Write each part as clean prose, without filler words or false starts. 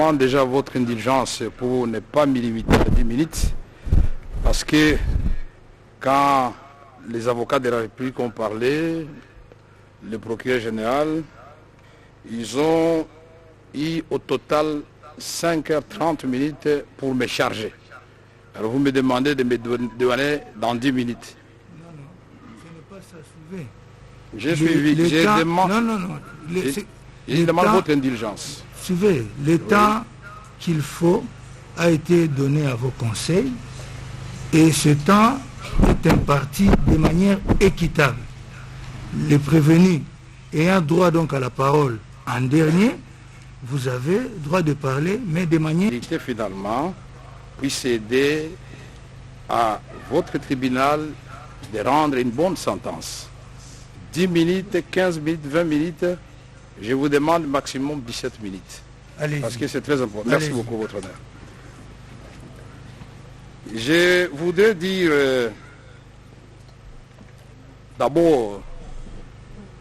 demande déjà votre indulgence pour ne pas me limiter à 10 minutes, parce que quand les avocats de la République ont parlé, le procureur général, ils ont eu au total 5h30 minutes pour me charger. Alors vous me demandez de me donner dans 10 minutes. Non, ce n'est pas ça, suivez. J'ai suivi, je demande votre indulgence. Suivez, le temps qu'il faut a été donné à vos conseils et ce temps est imparti de manière équitable. Les prévenus ayant droit donc à la parole en dernier, vous avez droit de parler, mais de manière... Finalement, puisse aider à votre tribunal de rendre une bonne sentence. 10 minutes, 15 minutes, 20 minutes, je vous demande maximum 17 minutes. Parce que c'est très important. Merci beaucoup, votre honneur. Je voudrais dire d'abord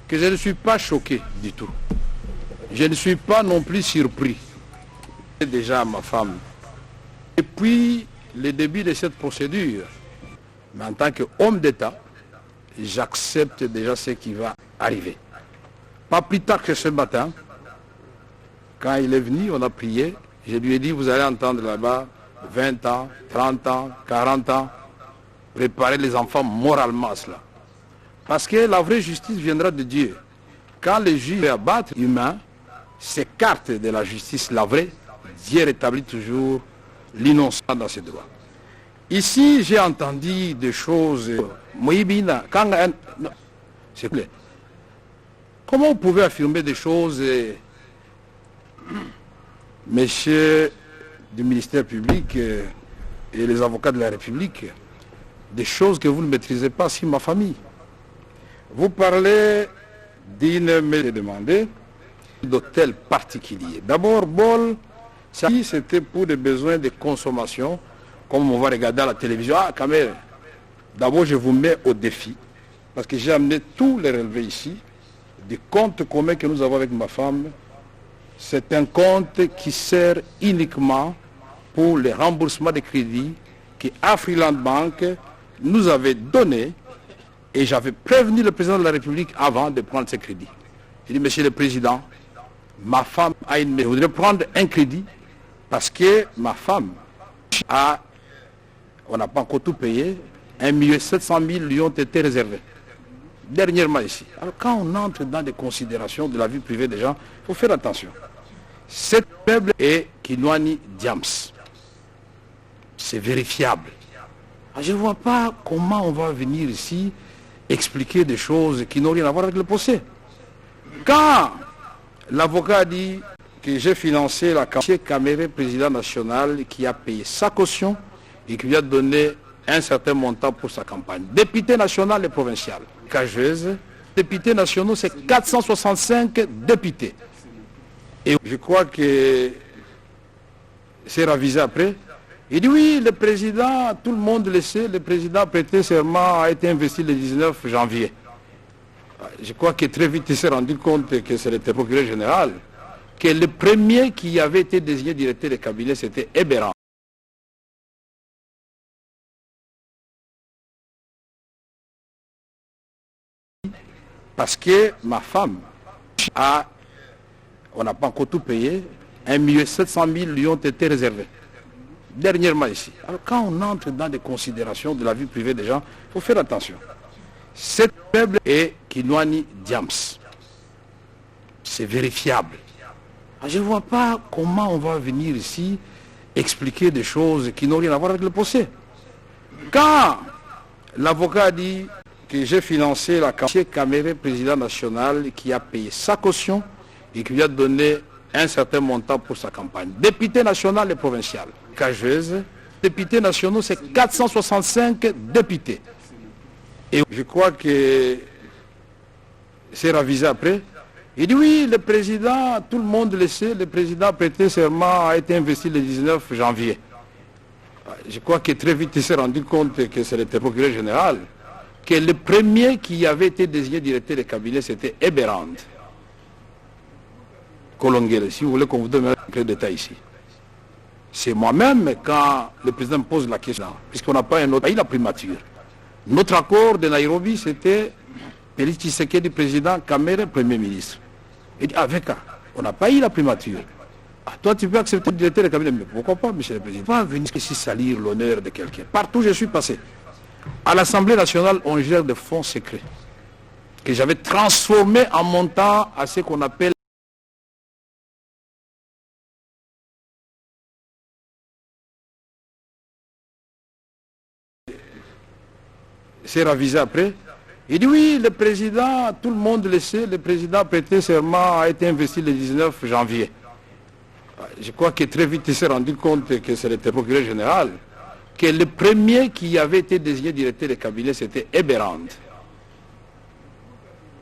que je ne suis pas choqué du tout. Je ne suis pas non plus surpris. Déjà ma femme. Depuis le début de cette procédure, mais en tant qu'homme d'État, j'accepte déjà ce qui va arriver. Pas plus tard que ce matin, quand il est venu, on a prié, je lui ai dit, vous allez entendre là-bas 20 ans, 30 ans, 40 ans, préparer les enfants moralement à cela. Parce que la vraie justice viendra de Dieu. Quand les juges abattent l'humain, s'écartent de la justice, la vraie, Dieu rétablit toujours l'innocent dans ses droits. Ici, j'ai entendu des choses. Comment vous pouvez affirmer des choses, messieurs du ministère public et les avocats de la République, des choses que vous ne maîtrisez pas sur ma famille? Vous parlez d'une me demandée d'hôtel particulier. D'abord, Bol, c'était pour des besoins de consommation, comme on va regarder à la télévision. Ah, caméra. D'abord, je vous mets au défi, parce que j'ai amené tous les relevés ici, des comptes communs que nous avons avec ma femme. C'est un compte qui sert uniquement pour le remboursement des crédits que Afriland Bank nous avait donné, et j'avais prévenu le président de la République avant de prendre ces crédits. J'ai dit, monsieur le président, ma femme a une maison. Je voudrais prendre un crédit parce que ma femme a, on n'a pas encore tout payé, 1,7 million lui ont été réservés. Dernièrement ici. Alors quand on entre dans des considérations de la vie privée des gens, il faut faire attention. Cette faible est Kinwani Diams. C'est vérifiable. Alors, je ne vois pas comment on va venir ici expliquer des choses qui n'ont rien à voir avec le procès. Quand l'avocat a dit que j'ai financé la campagne, Caméré, président national, qui a payé sa caution et qui lui a donné un certain montant pour sa campagne. Député national et provincial. Cageuse, députés nationaux, c'est 465 députés. Et je crois que c'est ravisé après. Il dit oui, le président, tout le monde le sait, le président a prêté serment, a été investi le 19 janvier. Je crois que très vite il s'est rendu compte que c'était le procureur général, que le premier qui avait été désigné directeur de cabinet, c'était Eberan. Parce que ma femme a, on n'a pas encore tout payé, 1,7 million lui ont été réservés. Dernièrement ici. Alors quand on entre dans des considérations de la vie privée des gens, il faut faire attention. Cette faible est Kinwani Diams. C'est vérifiable. Alors, je ne vois pas comment on va venir ici expliquer des choses qui n'ont rien à voir avec le procès. Quand l'avocat a dit que j'ai financé la campagne, Caméré, président national, qui a payé sa caution et qui lui a donné un certain montant pour sa campagne. Député national et provincial. Cageuse, députés nationaux, c'est 465 députés. Et je crois que c'est ravisé après. Il dit oui, le président, tout le monde le sait, le président a prêté serment, a été investi le 19 janvier. Je crois que très vite il s'est rendu compte que c'était le procureur général, que le premier qui avait été désigné directeur de cabinet, c'était Eberand. Kolongere, si vous voulez qu'on vous donne un peu de détails ici. C'est moi-même, quand le président me pose la question, puisqu'on n'a pas un autre pays, la primature. Notre accord de Nairobi, c'était Félix Tshisekedi, président, Kamere, premier ministre. Il dit, avec on n'a pas eu la primature. Ah, toi, tu peux accepter le directeur de cabinet, mais pourquoi pas, monsieur le président? Pas venir ici salir l'honneur de quelqu'un. Partout où je suis passé. À l'Assemblée nationale, on gère des fonds secrets que j'avais transformés en montant à ce qu'on appelle c'est ravisé après. Il dit oui, le président, tout le monde le sait, le président a prêté serment, a été investi le 19 janvier. Je crois que très vite il s'est rendu compte que c'était le procureur général, que le premier qui avait été désigné directeur de cabinet, c'était Eberand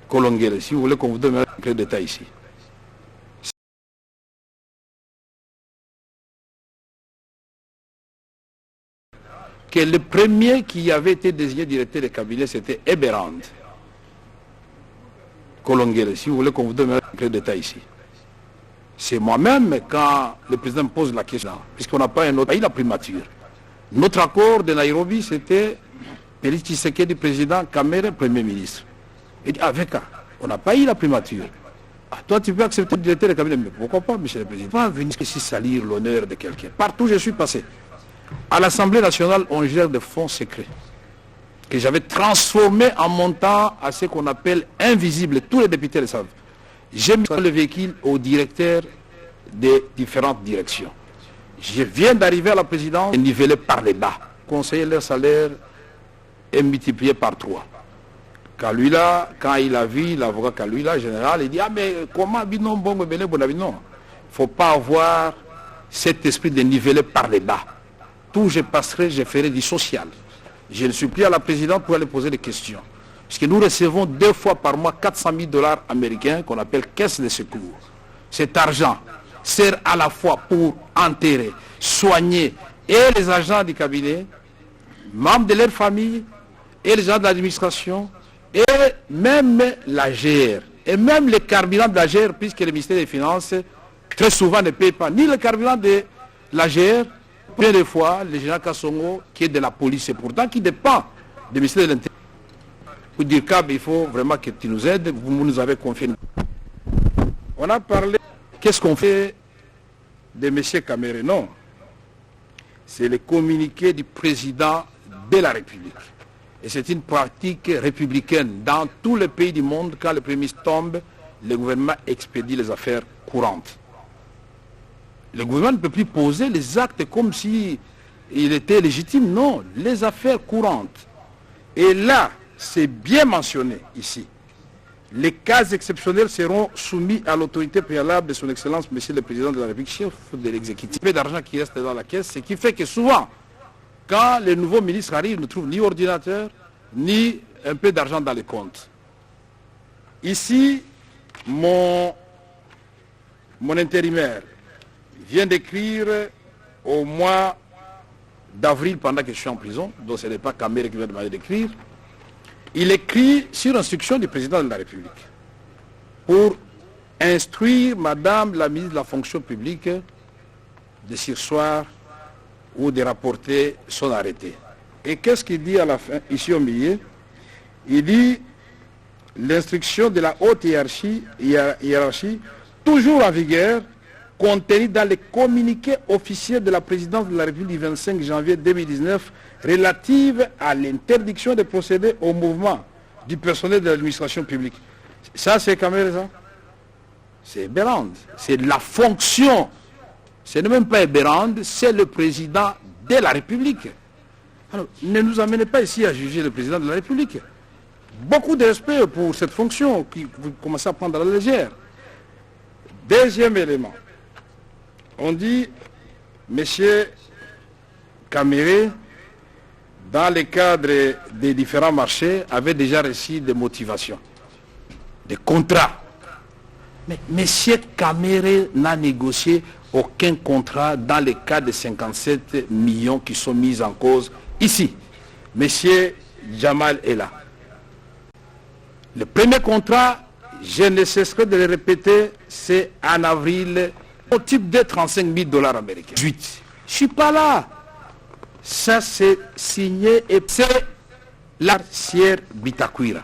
Kolongele. Si vous voulez qu'on vous donne un détail ici. Que le premier qui avait été désigné directeur de cabinet, c'était Eberand Kolongele. Si vous voulez qu'on vous donne un détail ici. C'est moi-même, quand le président me pose la question, puisqu'on n'a pas un autre pays, la primature. Notre accord de Nairobi, c'était Félix Tshisekedi, président, Kamere, premier ministre. Il dit, avec on n'a pas eu la primature. Ah, toi, tu peux accepter le directeur de cabinet, mais pourquoi pas, monsieur le président? Pas venir ici salir l'honneur de quelqu'un. Partout où je suis passé. À l'Assemblée nationale, on gère des fonds secrets que j'avais transformés en montant à ce qu'on appelle invisible. Tous les députés le savent. J'ai mis le véhicule au directeur des différentes directions. Je viens d'arriver à la présidence, nivelé par les bas. Conseiller, leur salaire est multiplié par 3. Kalula, quand il a vu l'avocat Kalula, général, il dit, ah mais comment binon bon non? Il ne faut pas avoir cet esprit de niveler par les bas. Tout je passerai, je ferai du social. Je ne suis plus à la présidente pour aller poser des questions. Parce que nous recevons 2 fois par mois 400 000 $ américains qu'on appelle caisse de secours. Cet argent sert à la fois pour enterrer, soigner et les agents du cabinet, membres de leur famille, et les gens de l'administration, et même la GR, et même le carburant de la GR, puisque le ministère des Finances, très souvent, ne paye pas ni le carburant de la GR, bien des fois, le général Kassongo, qui est de la police, et pourtant qui dépend du ministère de l'Intérieur. Pour dire qu'il faut vraiment que tu nous aides, vous nous avez confié. On a parlé, qu'est-ce qu'on fait de M. Kamere? Non. C'est le communiqué du président de la République. Et c'est une pratique républicaine. Dans tous les pays du monde, quand le Premier ministre tombe, le gouvernement expédie les affaires courantes. Le gouvernement ne peut plus poser les actes comme s'il était légitime. Non, les affaires courantes. Et là, c'est bien mentionné ici. Les cas exceptionnels seront soumis à l'autorité préalable de son Excellence, Monsieur le Président de la République, chef de l'exécutif. Peu d'argent qui reste dans la caisse, ce qui fait que souvent, quand les nouveaux ministres arrivent, ne trouvent ni ordinateur, ni un peu d'argent dans les comptes. Ici, mon intérimaire vient d'écrire au mois d'avril, pendant que je suis en prison, donc ce n'est pas Kamere qui vient de demander d'écrire. Il écrit sur instruction du président de la République pour instruire Madame la ministre de la fonction publique de surseoir ou de rapporter son arrêté. Et qu'est-ce qu'il dit à la fin, ici au milieu? Il dit l'instruction de la haute hiérarchie toujours en vigueur, contenue dans les communiqués officiels de la présidence de la République du 25 janvier 2019 relative à l'interdiction de procéder au mouvement du personnel de l'administration publique. Ça, c'est Kamere, ça? C'est Eberand. C'est la fonction. Ce n'est même pas Eberand, c'est le président de la République. Alors, ne nous amenez pas ici à juger le président de la République. Beaucoup de respect pour cette fonction que vous commencez à prendre à la légère. Deuxième élément. On dit, monsieur Kamere, dans le cadre des différents marchés, avait déjà reçu des motivations, des contrats. Mais monsieur Kamere n'a négocié aucun contrat dans le cas de 57 millions qui sont mis en cause ici. Monsieur Jamal est là. Le premier contrat, je ne cesserai de le répéter, c'est en avril, au type de 35 000 $ américains. 8. Je ne suis pas là. Ça, c'est signé et c'est l'arcière Bitakwira.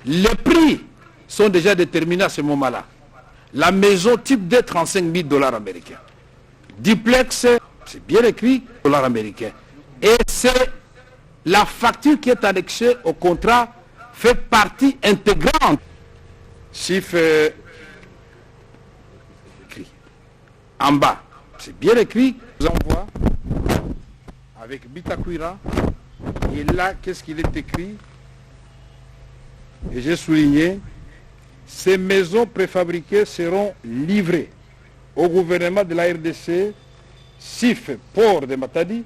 Les prix sont déjà déterminés à ce moment-là. La maison type D, 35 000 $ américains. Duplex, c'est bien écrit, dollars américains. Et c'est la facture qui est annexée au contrat fait partie intégrante. Chiffre écrit. En bas, c'est bien écrit. Je vous envoie avec Bitakwira. Et là, qu'est-ce qu'il est écrit? Et j'ai souligné, ces maisons préfabriquées seront livrées au gouvernement de la RDC, SIF, port de Matadi,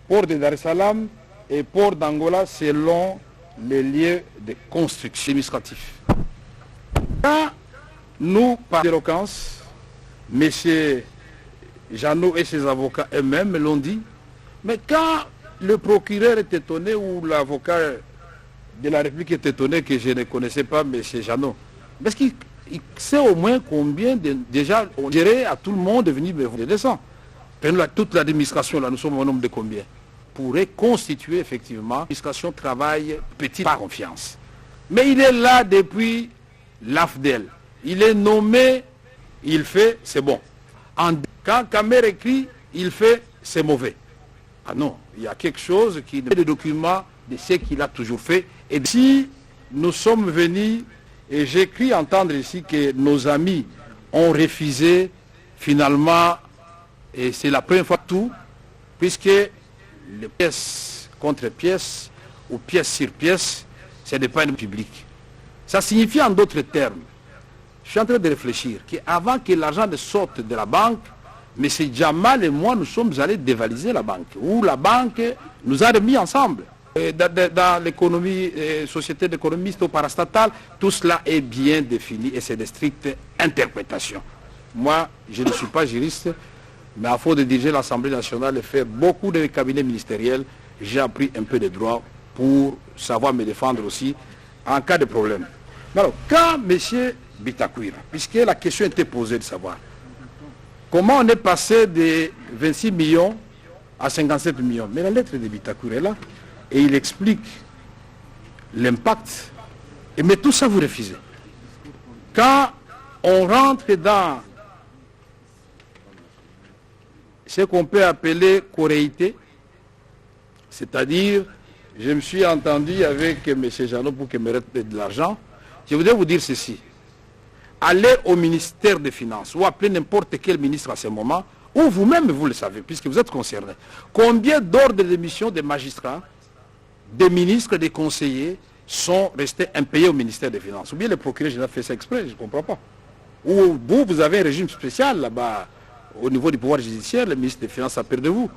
port de Dar es Salaam et port d'Angola selon les lieux de construction administrative. Quand nous parlons d'éloquence, M. Jeannot et ses avocats eux-mêmes l'ont dit, mais quand le procureur est étonné ou l'avocat de la République est étonné que je ne connaissais pas M. Jeannot, parce qu'il sait au moins combien déjà on dirait à tout le monde de venir me descendre. Toute l'administration, là, nous sommes au nombre de combien? Pourrait constituer effectivement l'administration travail petit par confiance. Mais il est là depuis l'AFDEL. Il est nommé, il fait, c'est bon. Quand Kamer écrit, il fait, c'est mauvais. Ah non, il y a quelque chose qui est le document de ce qu'il a toujours fait. Et si nous sommes venus, et j'ai cru entendre ici que nos amis ont refusé finalement, et c'est la première fois tout, puisque les pièces contre pièces ou pièce sur pièce, ce n'est pas un public. Ça signifie en d'autres termes, je suis en train de réfléchir, qu'avant que l'argent ne sorte de la banque, M. Jamal et moi, nous sommes allés dévaliser la banque, où la banque nous a remis ensemble. Dans l'économie, société d'économie mixte ou parastatale, tout cela est bien défini et c'est de strictes interprétations. Moi, je ne suis pas juriste, mais à force de diriger l'Assemblée nationale et faire beaucoup de cabinets ministériels, j'ai appris un peu de droit pour savoir me défendre aussi en cas de problème. Alors, quand M. Bitakwira, puisque la question était posée de savoir comment on est passé de 26 millions à 57 millions, mais la lettre de Bitakwira est là, et il explique l'impact, mais tout ça vous refusez. Quand on rentre dans ce qu'on peut appeler coréité, c'est-à-dire, je me suis entendu avec M. Jeannot pour qu'il me reste de l'argent, je voudrais vous dire ceci. Allez au ministère des Finances ou appelez n'importe quel ministre à ce moment, ou vous-même vous le savez, puisque vous êtes concerné. Combien d'ordres de mission des magistrats, des ministres, des conseillers sont restés impayés au ministère des Finances? Ou bien le procureur général fait ça exprès, je ne comprends pas. Ou vous avez un régime spécial là-bas, au niveau du pouvoir judiciaire, le ministre des Finances a peur de vous.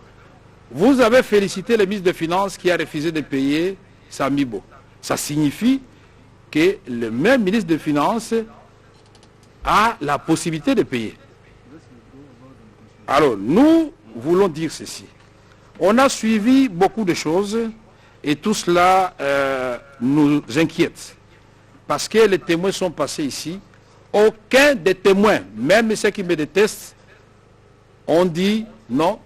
Vous avez félicité le ministre des Finances qui a refusé de payer Samibo. Ça signifie que le même ministre des Finances a la possibilité de payer. Alors, nous voulons dire ceci. On a suivi beaucoup de choses et tout cela nous inquiète. Parce que les témoins sont passés ici. Aucun des témoins, même ceux qui me détestent, ont dit non,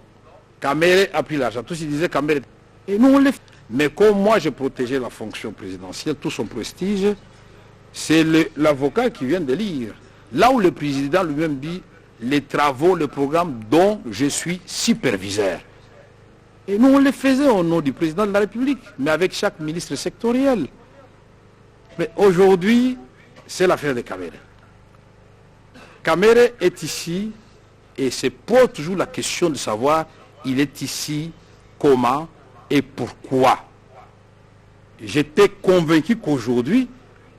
Kamere a pris l'argent. Tous ils disaient Kamere. Et nous on les fait. Mais comme moi j'ai protégé la fonction présidentielle, tout son prestige, c'est l'avocat qui vient de lire. Là où le président lui-même dit les travaux, le programme dont je suis superviseur. Et nous on les faisait au nom du président de la République, mais avec chaque ministre sectoriel. Mais aujourd'hui, c'est l'affaire de Kamere. Kamere est ici et se pose toujours la question de savoir il est ici, comment et pourquoi. J'étais convaincu qu'aujourd'hui,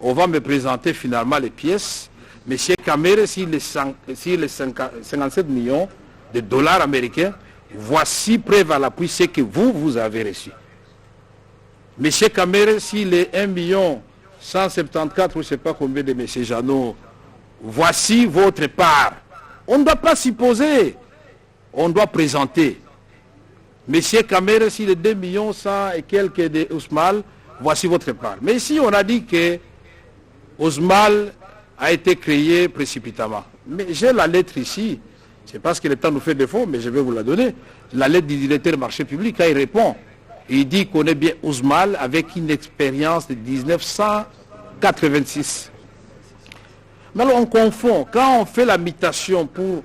on va me présenter finalement les pièces. Monsieur Kamere, s'il est 57 millions de dollars américains, voici preuve à l'appui ce que vous avez reçu. Monsieur Kamere, s'il est 1 174, je ne sais pas combien de monsieur Jeannot, voici votre part. On ne doit pas s'y poser. On doit présenter. Monsieur Kamere, s'il est 2 100 et quelques de Ousmal, voici votre part. Mais ici, on a dit que Ousmal a été créé précipitamment. Mais j'ai la lettre ici C'est parce que le temps nous fait défaut, mais je vais vous la donner. La lettre du directeur du marché public, quand il répond, il dit qu'on est bien Ousmane avec une expérience de 1986. Mais alors on confond. Quand on fait la mutation pour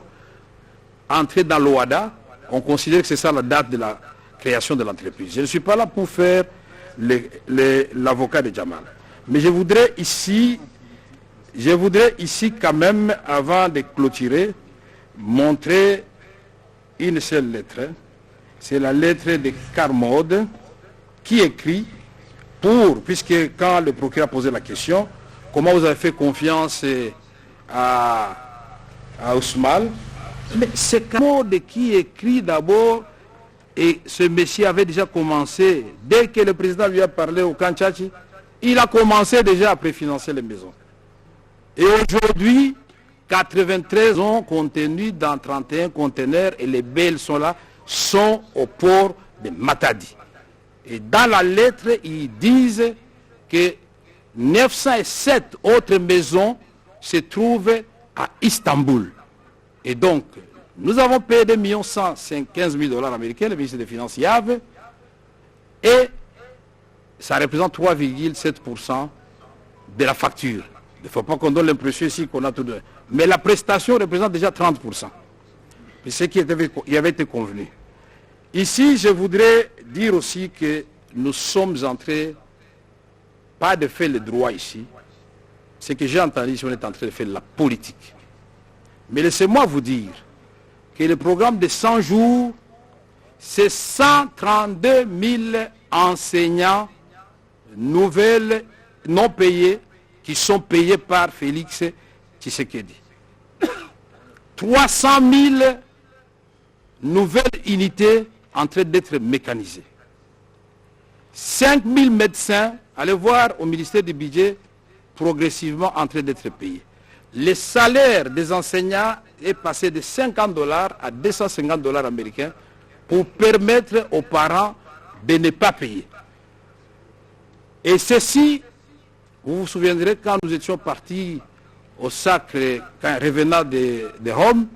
entrer dans l'OADA, on considère que c'est ça la date de la création de l'entreprise. Je ne suis pas là pour faire l'avocat de Jamal. Mais je voudrais ici quand même, avant de clôturer, montrer une seule lettre. C'est la lettre de Carmode qui écrit puisque quand le procureur a posé la question, comment vous avez fait confiance à Ousmane, mais c'est Carmode qui écrit d'abord, et ce monsieur avait déjà commencé, dès que le président lui a parlé au Kanchachi, il a commencé déjà à préfinancer les maisons. Et aujourd'hui, 93 ont contenu dans 31 conteneurs et les belles sont là, sont au port de Matadi. Et dans la lettre, ils disent que 907 autres maisons se trouvent à Istanbul. Et donc, nous avons payé 2 115 000 $ américains, le ministre des Finances y avait, et ça représente 3,7% de la facture. Il ne faut pas qu'on donne l'impression ici qu'on a tout donné. Mais la prestation représente déjà 30%. C'est ce qui avait été convenu. Ici, je voudrais dire aussi que nous sommes entrés, pas de faire le droit ici, ce que j'ai entendu ici, on est en train de faire la politique. Mais laissez-moi vous dire que le programme de 100 jours, c'est 132 000 enseignants nouvelles, non payés, qui sont payés par Félix Tshisekedi. 300 000 nouvelles unités en train d'être mécanisées. 5 000 médecins, allez voir au ministère du Budget, progressivement en train d'être payés. Le salaire des enseignants est passé de 50 $ à 250 $ américains pour permettre aux parents de ne pas payer. Et ceci, vous vous souviendrez quand nous étions partis au sacre, quand revenant de Rome,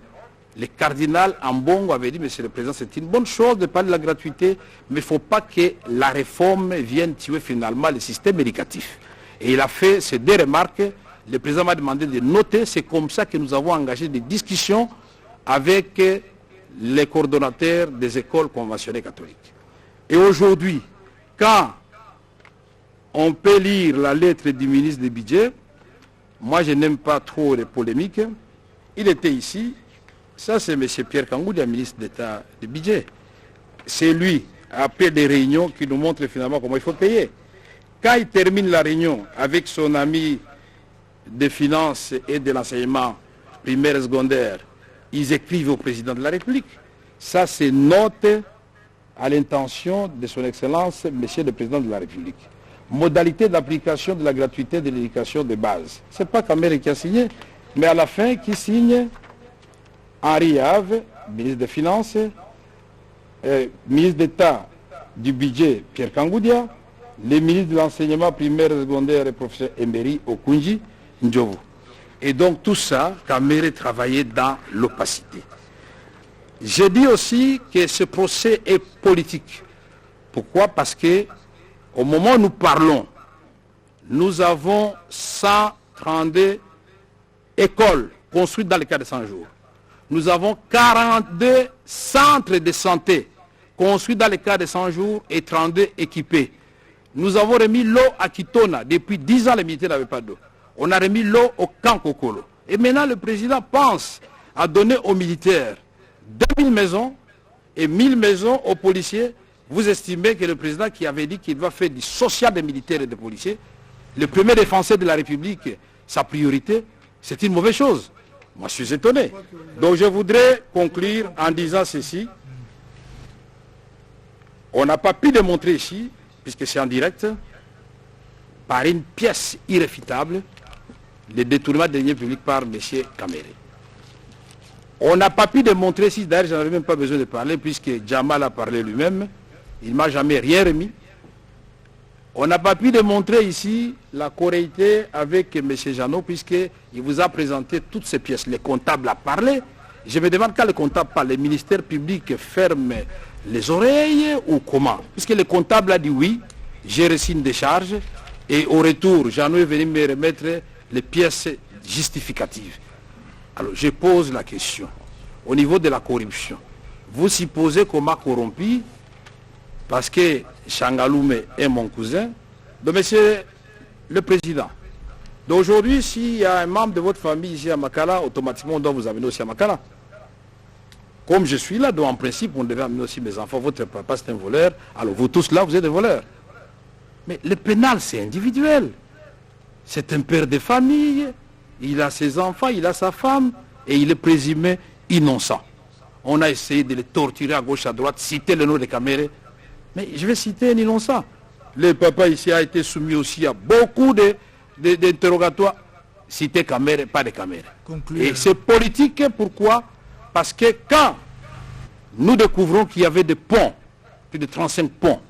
le cardinal Ambongo avait dit, Monsieur le Président, c'est une bonne chose de parler de la gratuité, mais il ne faut pas que la réforme vienne tuer finalement le système éducatif. Et il a fait ces 2 remarques. Le Président m'a demandé de noter, c'est comme ça que nous avons engagé des discussions avec les coordonnateurs des écoles conventionnées catholiques. Et aujourd'hui, quand on peut lire la lettre du ministre du Budget, moi je n'aime pas trop les polémiques, il était ici, ça c'est M. Pierre Kangoudia, ministre d'État du Budget. C'est lui, après des réunions, qui nous montre finalement comment il faut payer. Quand il termine la réunion avec son ami des finances et de l'enseignement primaire et secondaire, ils écrivent au président de la République. Ça, c'est note à l'intention de son Excellence, Monsieur le Président de la République. Modalité d'application de la gratuité de l'éducation de base. Ce n'est pas Kamere qui a signé, mais à la fin, qui signe Henri Have, ministre des Finances, ministre d'État du Budget, Pierre Kangoudia, le ministre de l'enseignement primaire et secondaire et professeur Emery Okunji, Ndjovu. Et donc tout ça, Kamere travaillait dans l'opacité. Je dis aussi que ce procès est politique. Pourquoi? Parce que au moment où nous parlons, nous avons 132 écoles construites dans le cadre de 100 jours. Nous avons 42 centres de santé construits dans le cadre de 100 jours et 32 équipés. Nous avons remis l'eau à Kitona. Depuis 10 ans, les militaires n'avaient pas d'eau. On a remis l'eau au camp Kokolo. Et maintenant, le président pense à donner aux militaires 2000 maisons et 1000 maisons aux policiers. Vous estimez que le président qui avait dit qu'il va faire du social des militaires et des policiers, le premier défenseur de la République, sa priorité, c'est une mauvaise chose. Moi, je suis étonné. Donc, je voudrais conclure en disant ceci. On n'a pas pu démontrer ici, puisque c'est en direct, par une pièce irréfutable, le détournement des deniers publics par M. Kamere. On n'a pas pu démontrer ici, d'ailleurs, je n'avais même pas besoin de parler, puisque Jamal a parlé lui-même, il ne m'a jamais rien remis. On n'a pas pu démontrer ici la correctité avec M. Jeannot, puisqu'il vous a présenté toutes ces pièces. Les comptables a parlé, Je me demande quand les comptables parlent, les ministères publics ferment les oreilles ou comment? Puisque le comptable a dit oui, j'ai reçu une décharge et au retour, Jeannot est venu me remettre les pièces justificatives. Alors je pose la question, au niveau de la corruption, vous supposez qu'on m'a corrompu parce que Changaloume est mon cousin, donc monsieur le président. Donc aujourd'hui, s'il y a un membre de votre famille ici à Makala, automatiquement on doit vous amener aussi à Makala. Comme je suis là, donc en principe, on devait amener aussi mes enfants. Votre papa c'est un voleur, alors vous tous là, vous êtes des voleurs. Mais le pénal, c'est individuel. C'est un père de famille, il a ses enfants, il a sa femme, et il est présumé innocent. On a essayé de le torturer à gauche, à droite, citer le nom de Kamere. Mais je vais citer un innocent. Le papa ici a été soumis aussi à beaucoup d'interrogatoires. Citer Kamere, pas de Kamere. Et c'est politique, pourquoi? Parce que quand nous découvrons qu'il y avait des ponts, plus de 35 ponts,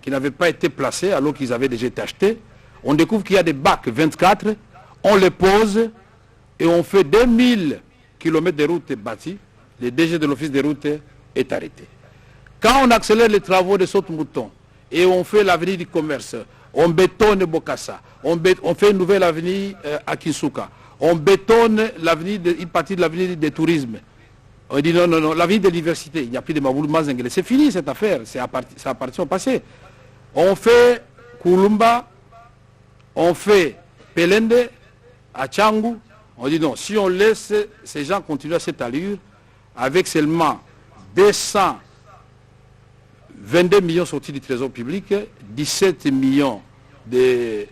qui n'avaient pas été placés alors qu'ils avaient déjà été achetés, on découvre qu'il y a des bacs 24, on les pose et on fait 2000 km de route bâties, le DG de l'office des routes est arrêté. Quand on accélère les travaux de Saute-Mouton et on fait l'avenue du commerce, on bétonne Bokassa, on fait une nouvelle avenue à Kinsuka, on bétonne une partie de l'avenue des tourismes. On dit non, non, non, l'avenue de l'université, il n'y a plus de Maboulou Mazengele. C'est fini cette affaire, ça appartient au passé. On fait Kulumba, on fait Pelende, à Tchangou. On dit non, si on laisse ces gens continuer à cette allure, avec seulement 222 millions sortis du trésor public, 17 millions de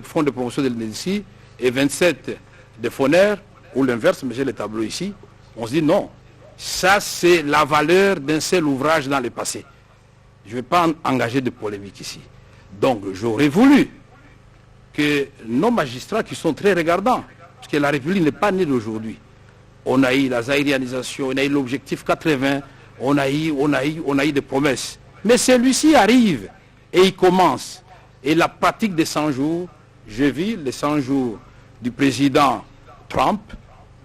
fonds de promotion de l'ENSI et 27 de FONER, ou l'inverse, mais j'ai le tableau ici, on se dit non, ça c'est la valeur d'un seul ouvrage dans le passé. Je ne vais pas engager de polémique ici. Donc j'aurais voulu que nos magistrats qui sont très regardants, parce que la République n'est pas née d'aujourd'hui. On a eu la zaïrianisation, on a eu l'objectif 80, on a eu des promesses. Mais celui-ci arrive et il commence. Et la pratique des 100 jours, j'ai vu les 100 jours du président Trump,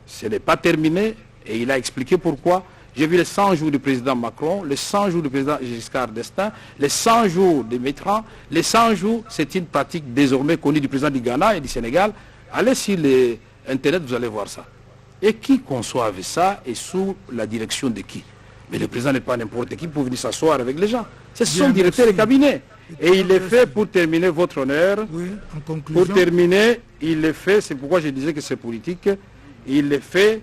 ce n'est pas terminé et il a expliqué pourquoi. J'ai vu les 100 jours du président Macron, les 100 jours du président Giscard d'Estaing, les 100 jours de Mitterrand. Les 100 jours, c'est une pratique désormais connue du président du Ghana et du Sénégal. Allez sur Internet, vous allez voir ça. Et qui conçoit ça et sous la direction de qui? Mais le président n'est pas n'importe qui pour venir s'asseoir avec les gens. C'est son directeur de cabinet. Et il est fait, pour terminer votre honneur, oui, en conclusion. Pour terminer, il est fait, c'est pourquoi je disais que c'est politique, il est fait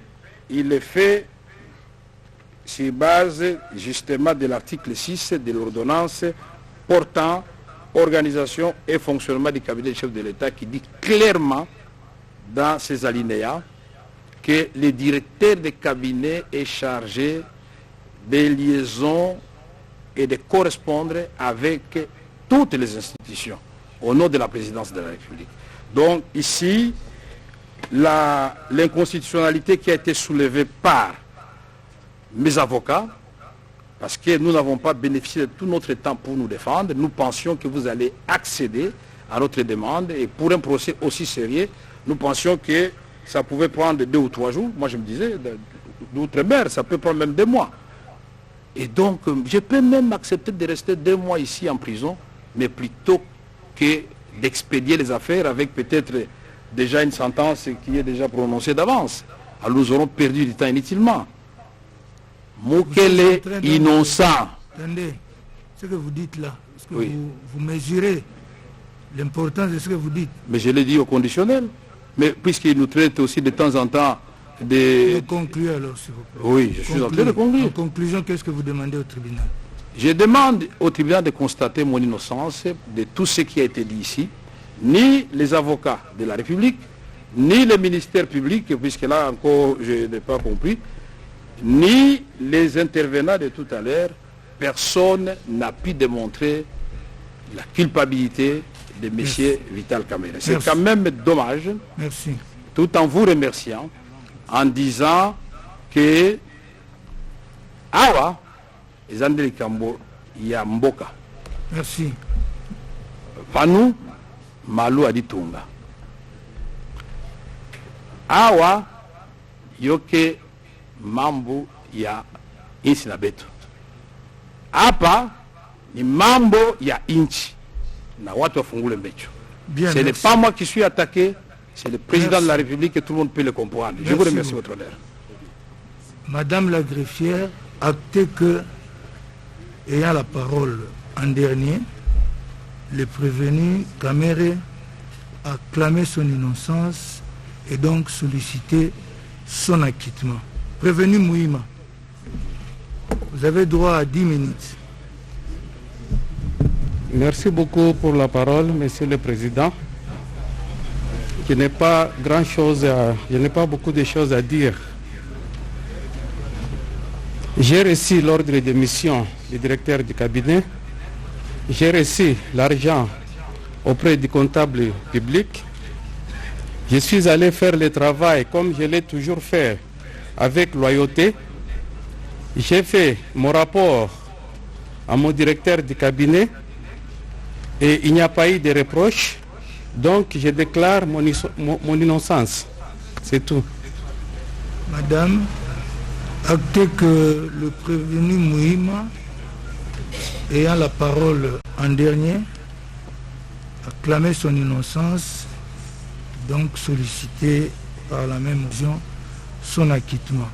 sur base justement de l'article 6 de l'ordonnance portant organisation et fonctionnement du cabinet du chef de l'État qui dit clairement dans ces alinéas que le directeur de cabinet est chargé des liaisons et de correspondre avec toutes les institutions au nom de la présidence de la République. Donc ici, l'inconstitutionnalité qui a été soulevée par mes avocats, parce que nous n'avons pas bénéficié de tout notre temps pour nous défendre, nous pensions que vous allez accéder à notre demande et pour un procès aussi sérieux, nous pensions que ça pouvait prendre 2 ou 3 jours. Moi je me disais, d'outre-mer, ça peut prendre même 2 mois. Et donc, je peux même accepter de rester 2 mois ici en prison, mais plutôt que d'expédier les affaires avec peut-être déjà une sentence qui est déjà prononcée d'avance. Alors nous aurons perdu du temps inutilement. Moukele innocent. Attendez, ce que vous dites là, est-ce que oui. vous mesurez l'importance de ce que vous dites? Mais je l'ai dit au conditionnel. Mais puisqu'il nous traite aussi de temps en temps de... Concluez alors, s'il vous plaît. Oui, je suis en train de conclure. En conclusion, qu'est-ce que vous demandez au tribunal? Je demande au tribunal de constater mon innocence de tout ce qui a été dit ici. Ni les avocats de la République, ni le ministère public, puisque là encore je n'ai pas compris, ni les intervenants de tout à l'heure, personne n'a pu démontrer la culpabilité de M. Vital Kamere. C'est quand même dommage. Merci. Tout en vous remerciant, en disant que Awa, Zandeli Kambo, Yamboka. Merci. Panou, Malou Aditunga. Awa, Yoke mambo ya inchi na betu. Hapa ni mambo ya inchi na watu wafungule mbecho. Ce n'est pas moi qui suis attaqué, c'est le président de la République et tout le monde peut le comprendre. Je vous remercie votre honneur. Madame la greffière, actez que, ayant la parole en dernier, le prévenu Kamere a clamé son innocence et donc sollicité son acquittement. Prévenu Mouima, vous avez droit à 10 minutes. Merci beaucoup pour la parole, Monsieur le Président. Je n'ai pas beaucoup de choses à dire. J'ai reçu l'ordre de mission du directeur du cabinet. J'ai reçu l'argent auprès du comptable public. Je suis allé faire le travail comme je l'ai toujours fait, avec loyauté. J'ai fait mon rapport à mon directeur du cabinet et il n'y a pas eu de reproches. Donc je déclare mon innocence. C'est tout. Madame, actez que le prévenu Mouima, ayant la parole en dernier, a clamé son innocence, donc sollicité par la même motion son acquittement.